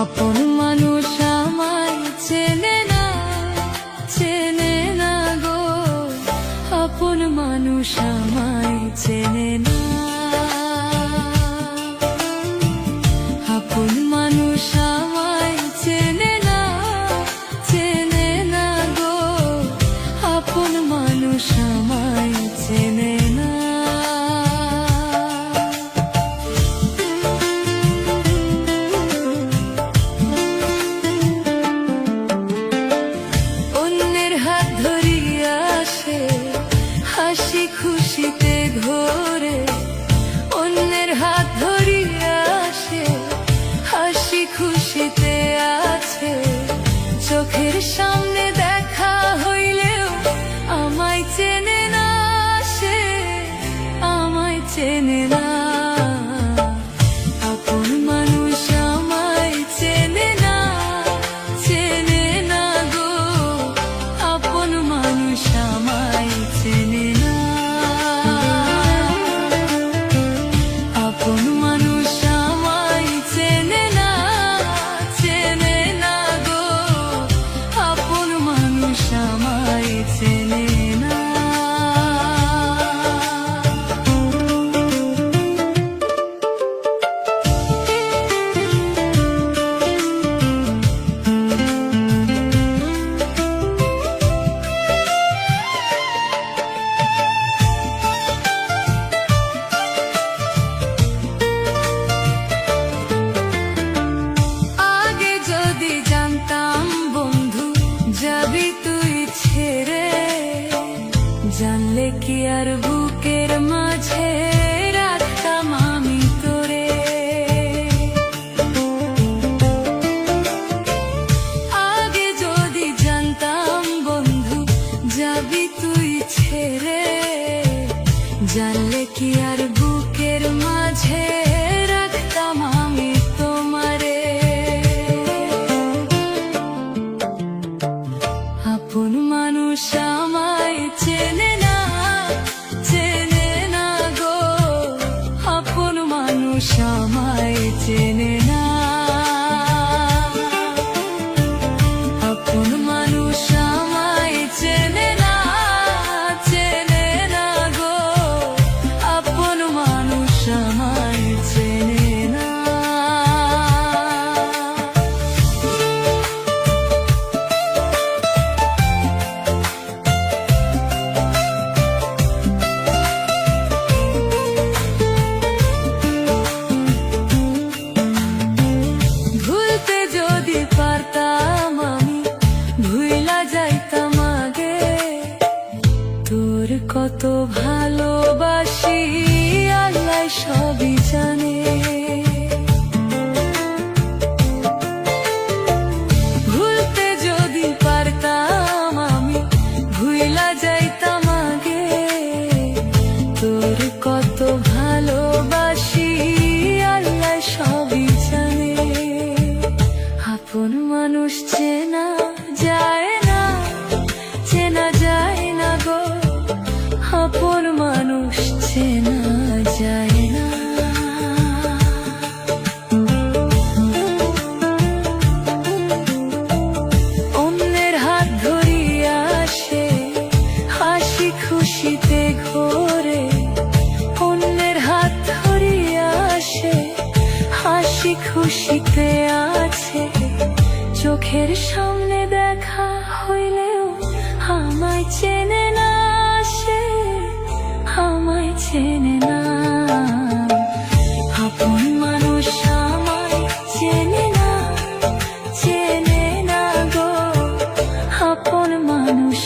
আপন মানুষ আমায় চেনে না গো, আপন মানুষ আমায় চেনে না। আপন মানুষ আমায় চেনে না গো, আপন মানুষ আমায় চেনে না। হাসি খুশিতে ঘোরে, অন্যের হাত ধরিয়ে আসে, হাসি খুশিতে আছে। চোখের সামনে দেখা হইলেও আমায় চেনে না, সে আমায় চেনে না। আপন মানুষ আমায় চেনে না গো, আপন মানুষ আমায় চেনে না। আপন মানুষ আমায় চেনে না গো, আপন মানুষ আমায় চেনে না। যাবি তুই ছেড়ে, জানলে কি আর বুকের মাঝে রাখতাম আমি তোরে। আগে যদি জানতাম বন্ধু যাবি তুই ছেড়ে, জানলে কি আর বুকের মাঝে রাখতাম আমি তোমারে। আপন মানুষ আমায় চেনে না গো, আপন মানুষ আমায় চেনে না। আপন মানুষ আমায় চেনে না গো, আপন মানুষ আমায় চেনে না। পারতাম আমি ভুইলা যাইতাম আগে, তোর কত ভালোবাসি আল্লাহ সবই জানে। ভুলতে যদি পারতাম আমি ভুইলা যাইতাম আগে, তোর কত ভালোবাসি আল্লাহ সবই জানে। আপন মানুষ চেনা যায় না গো, আপন মানুষ চেনা যায় না। অন্যের হাত ধরিয়ে আসে, হাসি খুশিতে ঘোরে, অন্যের হাত ধরিয়ে আসে, হাসি খুশিতে আছে। চোখের সামনে দেখা হইলেও আমায় চেনে না, সে আমায় চেনে না। আপন মানুষ আমায় চেনে না গো, আপন মানুষ